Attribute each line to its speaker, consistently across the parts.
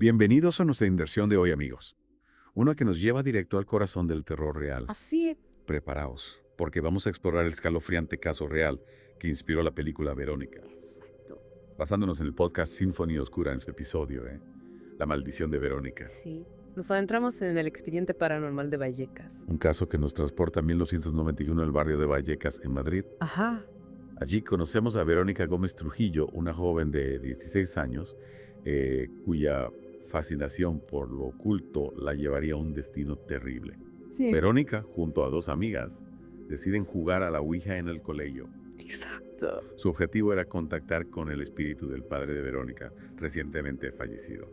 Speaker 1: Bienvenidos a nuestra inmersión de hoy, amigos. Una que nos lleva directo al corazón del terror real.
Speaker 2: Así,
Speaker 1: Preparaos, porque vamos a explorar el escalofriante caso real que inspiró la película Verónica,
Speaker 2: exacto.
Speaker 1: basándonos en el podcast Sinfonía Oscura en su episodio, La maldición de Verónica.
Speaker 2: Sí. Nos adentramos en el expediente paranormal de Vallecas.
Speaker 1: Un caso que nos transporta a 1991 al barrio de Vallecas, en Madrid.
Speaker 2: Ajá.
Speaker 1: Allí conocemos a Verónica Gómez Trujillo, una joven de 16 años, cuya fascinación por lo oculto la llevaría a un destino terrible.
Speaker 2: Sí.
Speaker 1: Verónica, junto a dos amigas, deciden jugar a la Ouija en el colegio.
Speaker 2: Exacto.
Speaker 1: Su objetivo era contactar con el espíritu del padre de Verónica, recientemente fallecido.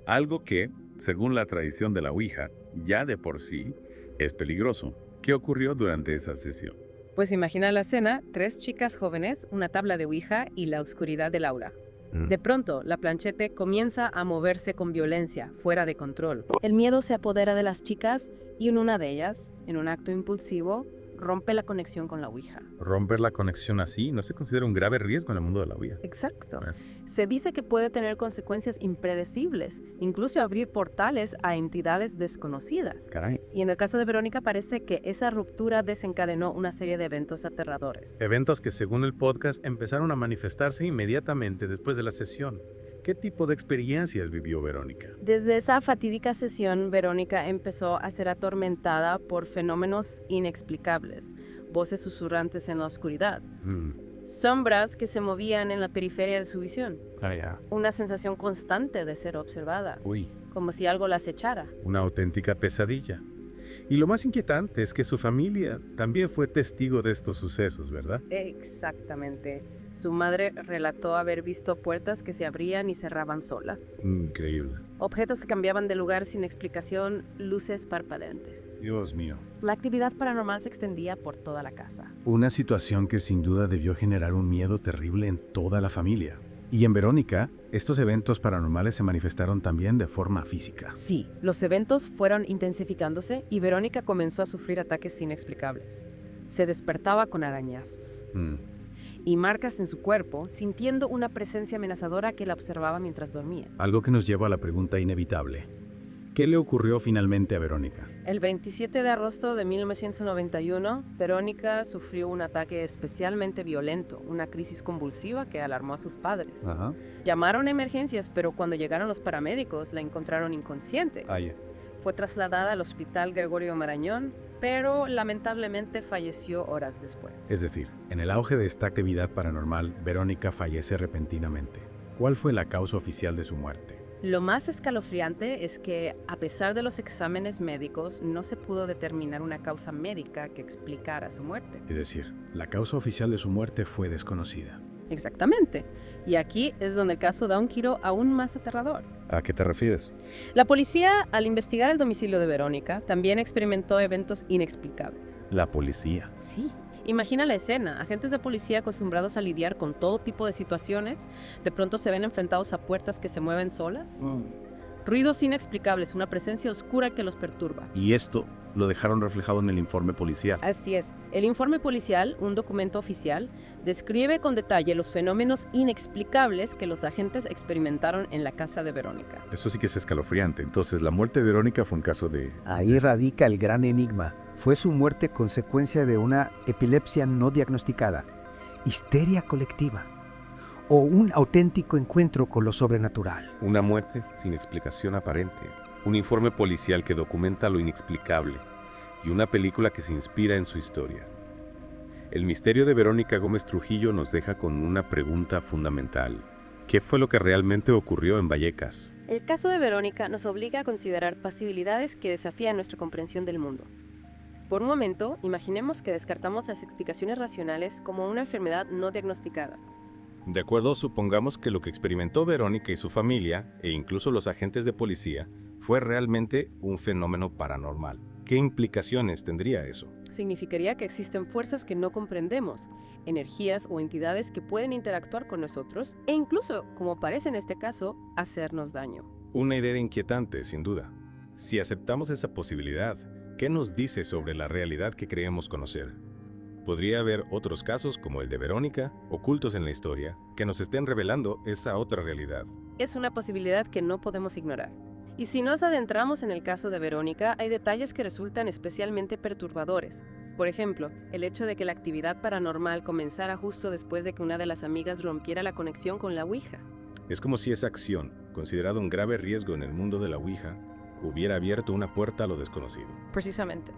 Speaker 1: Algo que, según la tradición de la Ouija, ya de por sí es peligroso. ¿Qué ocurrió durante esa sesión?
Speaker 2: Pues imagina la escena, 3 chicas jóvenes, una tabla de Ouija y la oscuridad del aula. De pronto, la planchete comienza a moverse con violencia, fuera de control. El miedo se apodera de las chicas y en una de ellas, en un acto impulsivo, rompe la conexión con la Ouija.
Speaker 3: Romper la conexión así no se considera un grave riesgo en el mundo de la Ouija.
Speaker 2: Exacto.
Speaker 3: Bueno.
Speaker 2: Se dice que puede tener consecuencias impredecibles, incluso abrir portales a entidades desconocidas.
Speaker 3: Caray.
Speaker 2: Y en el caso de Verónica parece que esa ruptura desencadenó una serie de eventos aterradores.
Speaker 3: Eventos que según el podcast empezaron a manifestarse inmediatamente después de la sesión. ¿Qué tipo de experiencias vivió Verónica?
Speaker 2: Desde esa fatídica sesión, Verónica empezó a ser atormentada por fenómenos inexplicables, voces susurrantes en la oscuridad, sombras que se movían en la periferia de su visión, una sensación constante de ser observada,
Speaker 3: Uy,
Speaker 2: como si algo la acechara.
Speaker 3: una auténtica pesadilla. Y lo más inquietante es que su familia también fue testigo de estos sucesos, ¿verdad?
Speaker 2: Exactamente. Su madre relató haber visto puertas que se abrían y cerraban solas,
Speaker 3: Increíble.
Speaker 2: objetos que cambiaban de lugar sin explicación, luces parpadeantes.
Speaker 3: Dios mío.
Speaker 2: La actividad paranormal se extendía por toda la casa.
Speaker 4: Una situación que sin duda debió generar un miedo terrible en toda la familia. Y en Verónica, estos eventos paranormales se manifestaron también de forma física.
Speaker 2: Sí, los eventos fueron intensificándose y Verónica comenzó a sufrir ataques inexplicables. Se despertaba con arañazos y marcas en su cuerpo, sintiendo una presencia amenazadora que la observaba mientras dormía.
Speaker 4: Algo que nos lleva a la pregunta inevitable. ¿Qué le ocurrió finalmente a Verónica?
Speaker 2: El 27 de agosto de 1991, Verónica sufrió un ataque especialmente violento, una crisis convulsiva que alarmó a sus padres.
Speaker 4: Ajá.
Speaker 2: Llamaron a emergencias, pero cuando llegaron los paramédicos la encontraron inconsciente. Fue trasladada al hospital Gregorio Marañón, pero lamentablemente falleció horas después.
Speaker 4: Es decir, en el auge de esta actividad paranormal, Verónica fallece repentinamente. ¿Cuál fue la causa oficial de su muerte?
Speaker 2: Lo más escalofriante es que, a pesar de los exámenes médicos, no se pudo determinar una causa médica que explicara su muerte.
Speaker 4: Es decir, la causa oficial de su muerte fue desconocida.
Speaker 2: Exactamente. Y aquí es donde el caso da un giro aún más aterrador.
Speaker 1: ¿A qué te refieres?
Speaker 2: La policía, al investigar el domicilio de Verónica, también experimentó eventos inexplicables.
Speaker 1: La policía.
Speaker 2: Sí. Imagina la escena. Agentes de policía acostumbrados a lidiar con todo tipo de situaciones, de pronto se ven enfrentados a puertas que se mueven solas. Ruidos inexplicables, una presencia oscura que los perturba.
Speaker 1: Y esto lo dejaron reflejado en el informe policial.
Speaker 2: Así es. El informe policial, un documento oficial, describe con detalle los fenómenos inexplicables que los agentes experimentaron en la casa de Verónica.
Speaker 1: Eso sí que es escalofriante. Entonces, la muerte de Verónica fue un caso de...
Speaker 5: Ahí radica el gran enigma. ¿Fue su muerte consecuencia de una epilepsia no diagnosticada, histeria colectiva o un auténtico encuentro con lo sobrenatural?
Speaker 6: Una muerte sin explicación aparente, un informe policial que documenta lo inexplicable y una película que se inspira en su historia. El misterio de Verónica Gómez Trujillo nos deja con una pregunta fundamental. ¿Qué fue lo que realmente ocurrió en Vallecas?
Speaker 2: El caso de Verónica nos obliga a considerar posibilidades que desafían nuestra comprensión del mundo. Por un momento, imaginemos que descartamos las explicaciones racionales como una enfermedad no diagnosticada.
Speaker 3: De acuerdo, supongamos que lo que experimentó Verónica y su familia, e incluso los agentes de policía, fue realmente un fenómeno paranormal. ¿Qué implicaciones tendría eso?
Speaker 2: Significaría que existen fuerzas que no comprendemos, energías o entidades que pueden interactuar con nosotros e incluso, como parece en este caso, hacernos daño.
Speaker 3: Una idea inquietante, sin duda. Si aceptamos esa posibilidad, ¿qué nos dice sobre la realidad que creemos conocer? Podría haber otros casos como el de Verónica, ocultos en la historia, que nos estén revelando esa otra realidad.
Speaker 2: es una posibilidad que no podemos ignorar. Y si nos adentramos en el caso de Verónica, hay detalles que resultan especialmente perturbadores. Por ejemplo, el hecho de que la actividad paranormal comenzara justo después de que una de las amigas rompiera la conexión con la Ouija.
Speaker 3: Es como si esa acción, considerada un grave riesgo en el mundo de la Ouija, hubiera abierto una puerta a lo desconocido.
Speaker 2: Precisamente.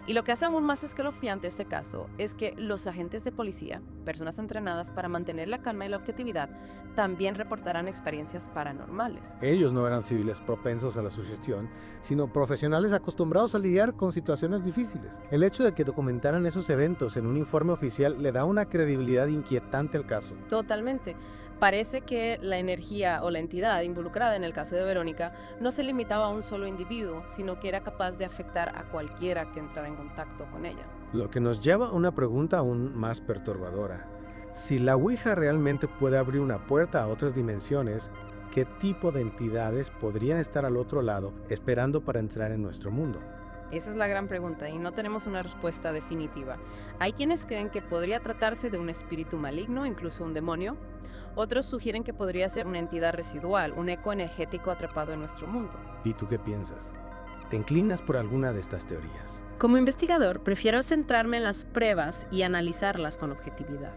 Speaker 2: Y lo que hace aún más escalofriante este caso es que los agentes de policía, personas entrenadas para mantener la calma y la objetividad, también reportarán experiencias paranormales.
Speaker 7: Ellos no eran civiles propensos a la sugestión, sino profesionales acostumbrados a lidiar con situaciones difíciles. El hecho de que documentaran esos eventos en un informe oficial le da una credibilidad inquietante al caso.
Speaker 2: Totalmente. Parece que la energía o la entidad involucrada en el caso de Verónica no se limitaba a un solo individuo, sino que era capaz de afectar a cualquiera que entrara en contacto con ella.
Speaker 7: Lo que nos lleva a una pregunta aún más perturbadora. Si la Ouija realmente puede abrir una puerta a otras dimensiones, ¿qué tipo de entidades podrían estar al otro lado esperando para entrar en nuestro mundo?
Speaker 2: Esa es la gran pregunta y no tenemos una respuesta definitiva. Hay quienes creen que podría tratarse de un espíritu maligno, incluso un demonio. Otros sugieren que podría ser una entidad residual, un eco energético atrapado en nuestro mundo.
Speaker 7: ¿Y tú qué piensas? ¿Te inclinas por alguna de estas teorías?
Speaker 2: Como investigador, prefiero centrarme en las pruebas y analizarlas con objetividad.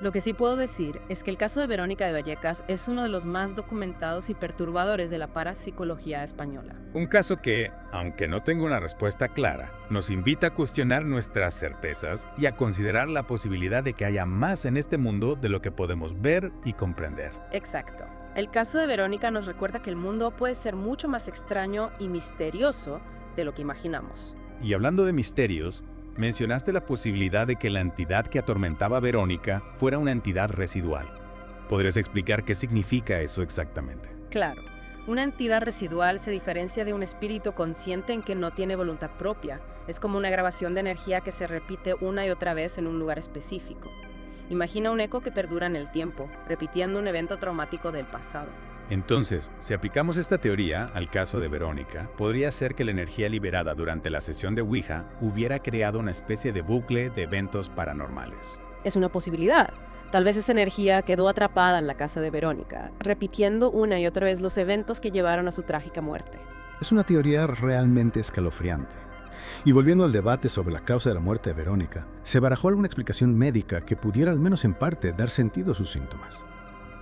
Speaker 2: Lo que sí puedo decir es que el caso de Verónica de Vallecas es uno de los más documentados y perturbadores de la parapsicología española.
Speaker 1: Un caso que, aunque no tenga una respuesta clara, nos invita a cuestionar nuestras certezas y a considerar la posibilidad de que haya más en este mundo de lo que podemos ver y comprender.
Speaker 2: Exacto. El caso de Verónica nos recuerda que el mundo puede ser mucho más extraño y misterioso de lo que imaginamos.
Speaker 1: Y hablando de misterios, mencionaste la posibilidad de que la entidad que atormentaba a Verónica fuera una entidad residual. ¿Podrías explicar qué significa eso exactamente?
Speaker 2: Claro, una entidad residual se diferencia de un espíritu consciente en que no tiene voluntad propia. Es como una grabación de energía que se repite una y otra vez en un lugar específico. Imagina un eco que perdura en el tiempo, repitiendo un evento traumático del pasado.
Speaker 1: Entonces, si aplicamos esta teoría al caso de Verónica, podría ser que la energía liberada durante la sesión de Ouija hubiera creado una especie de bucle de eventos paranormales.
Speaker 2: Es una posibilidad. Tal vez esa energía quedó atrapada en la casa de Verónica, repitiendo una y otra vez los eventos que llevaron a su trágica muerte.
Speaker 4: Es una teoría realmente escalofriante. Y volviendo al debate sobre la causa de la muerte de Verónica, se barajó alguna explicación médica que pudiera al menos en parte dar sentido a sus síntomas.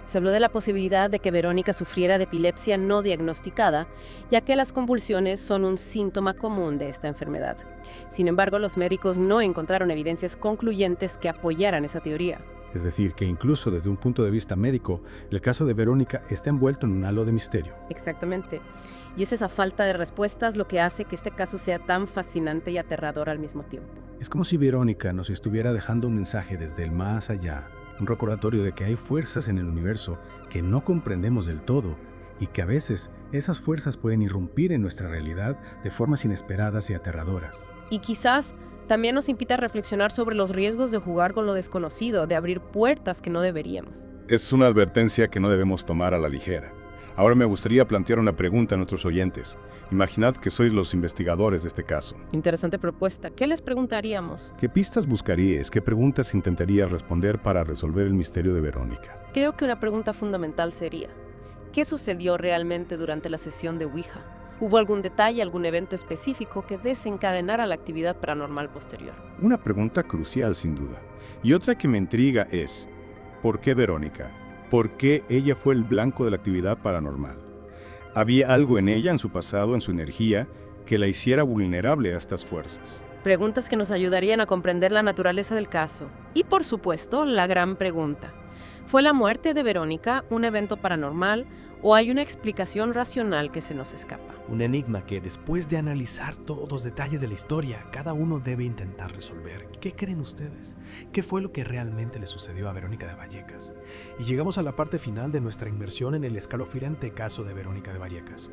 Speaker 2: Se habló de la posibilidad de que Verónica sufriera de epilepsia no diagnosticada, ya que las convulsiones son un síntoma común de esta enfermedad. Sin embargo, los médicos no encontraron evidencias concluyentes que apoyaran esa teoría.
Speaker 4: Es decir, que incluso desde un punto de vista médico, el caso de Verónica está envuelto en un halo de misterio.
Speaker 2: Exactamente. Y es esa falta de respuestas lo que hace que este caso sea tan fascinante y aterrador al mismo tiempo.
Speaker 4: Es como si Verónica nos estuviera dejando un mensaje desde el más allá, un recordatorio de que hay fuerzas en el universo que no comprendemos del todo y que a veces esas fuerzas pueden irrumpir en nuestra realidad de formas inesperadas y aterradoras.
Speaker 2: Y quizás también nos invita a reflexionar sobre los riesgos de jugar con lo desconocido, de abrir puertas que no deberíamos.
Speaker 8: Es una advertencia que no debemos tomar a la ligera. Ahora me gustaría plantear una pregunta a nuestros oyentes. Imaginad que sois los investigadores de este caso.
Speaker 2: Interesante propuesta. ¿Qué les preguntaríamos?
Speaker 8: ¿Qué pistas buscaríais? ¿Qué preguntas intentarías responder para resolver el misterio de Verónica?
Speaker 2: Creo que una pregunta fundamental sería: ¿qué sucedió realmente durante la sesión de Ouija? ¿Hubo algún detalle, algún evento específico que desencadenara la actividad paranormal posterior?
Speaker 8: Una pregunta crucial, sin duda. Y otra que me intriga es: ¿por qué Verónica? ¿Por qué ella fue el blanco de la actividad paranormal? ¿Había algo en ella, en su pasado, en su energía, que la hiciera vulnerable a estas fuerzas?
Speaker 2: Preguntas que nos ayudarían a comprender la naturaleza del caso. Y por supuesto, la gran pregunta: ¿fue la muerte de Verónica un evento paranormal o hay una explicación racional que se nos escapa?
Speaker 9: Un enigma que, después de analizar todos los detalles de la historia, cada uno debe intentar resolver. ¿Qué creen ustedes? ¿Qué fue lo que realmente le sucedió a Verónica de Vallecas? Y llegamos a la parte final de nuestra inmersión en el escalofriante caso de Verónica de Vallecas.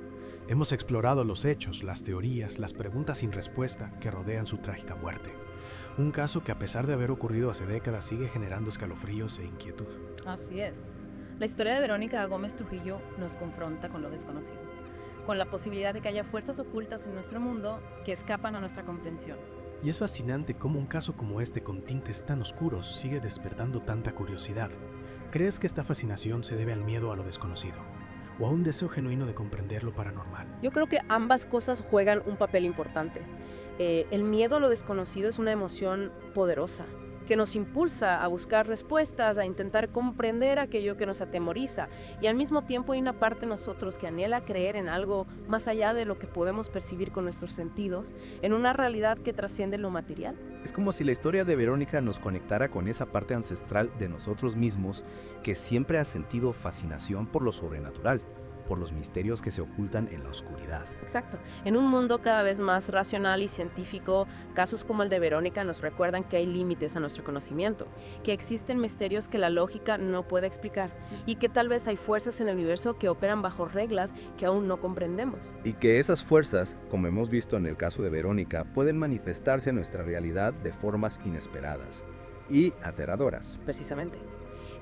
Speaker 9: Hemos explorado los hechos, las teorías, las preguntas sin respuesta que rodean su trágica muerte. Un caso que, a pesar de haber ocurrido hace décadas, sigue generando escalofríos e inquietud.
Speaker 2: Así es. La historia de Verónica Gómez Trujillo nos confronta con lo desconocido, con la posibilidad de que haya fuerzas ocultas en nuestro mundo que escapan a nuestra comprensión.
Speaker 9: Y es fascinante cómo un caso como este, con tintes tan oscuros, sigue despertando tanta curiosidad. ¿Crees que esta fascinación se debe al miedo a lo desconocido? o a un deseo genuino de comprender lo paranormal?
Speaker 2: Yo creo que ambas cosas juegan un papel importante. El miedo a lo desconocido es una emoción poderosa que nos impulsa a buscar respuestas, a intentar comprender aquello que nos atemoriza. Y al mismo tiempo hay una parte de nosotros que anhela creer en algo más allá de lo que podemos percibir con nuestros sentidos, en una realidad que trasciende lo material.
Speaker 10: Es como si la historia de Verónica nos conectara con esa parte ancestral de nosotros mismos que siempre ha sentido fascinación por lo sobrenatural, por los misterios que se ocultan en la oscuridad.
Speaker 2: Exacto. En un mundo cada vez más racional y científico, casos como el de Verónica nos recuerdan que hay límites a nuestro conocimiento, que existen misterios que la lógica no puede explicar y que tal vez hay fuerzas en el universo que operan bajo reglas que aún no comprendemos.
Speaker 10: Y que esas fuerzas, como hemos visto en el caso de Verónica, pueden manifestarse en nuestra realidad de formas inesperadas y aterradoras.
Speaker 2: Precisamente.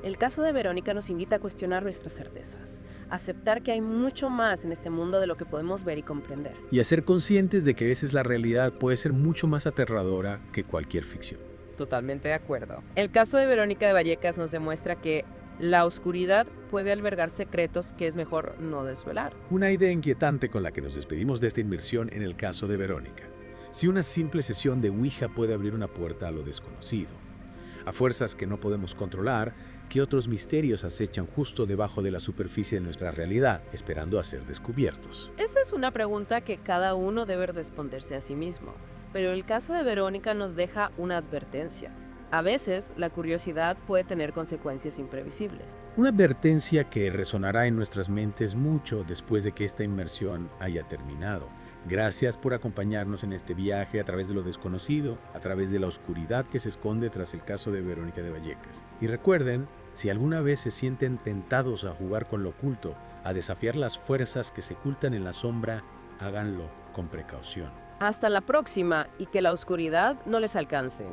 Speaker 2: El caso de Verónica nos invita a cuestionar nuestras certezas, a aceptar que hay mucho más en este mundo de lo que podemos ver y comprender.
Speaker 11: Y a ser conscientes de que a veces la realidad puede ser mucho más aterradora que cualquier ficción.
Speaker 2: Totalmente de acuerdo. El caso de Verónica de Vallecas nos demuestra que la oscuridad puede albergar secretos que es mejor no desvelar.
Speaker 11: Una idea inquietante con la que nos despedimos de esta inmersión en el caso de Verónica. Si una simple sesión de Ouija puede abrir una puerta a lo desconocido, a fuerzas que no podemos controlar, ¿qué otros misterios acechan justo debajo de la superficie de nuestra realidad, esperando a ser descubiertos?
Speaker 2: Esa es una pregunta que cada uno debe responderse a sí mismo. Pero el caso de Verónica nos deja una advertencia. A veces, la curiosidad puede tener consecuencias imprevisibles.
Speaker 11: Una advertencia que resonará en nuestras mentes mucho después de que esta inmersión haya terminado. Gracias por acompañarnos en este viaje a través de lo desconocido, a través de la oscuridad que se esconde tras el caso de Verónica de Vallecas. Y recuerden, si alguna vez se sienten tentados a jugar con lo oculto, a desafiar las fuerzas que se ocultan en la sombra, háganlo con precaución.
Speaker 2: Hasta la próxima y que la oscuridad no les alcance.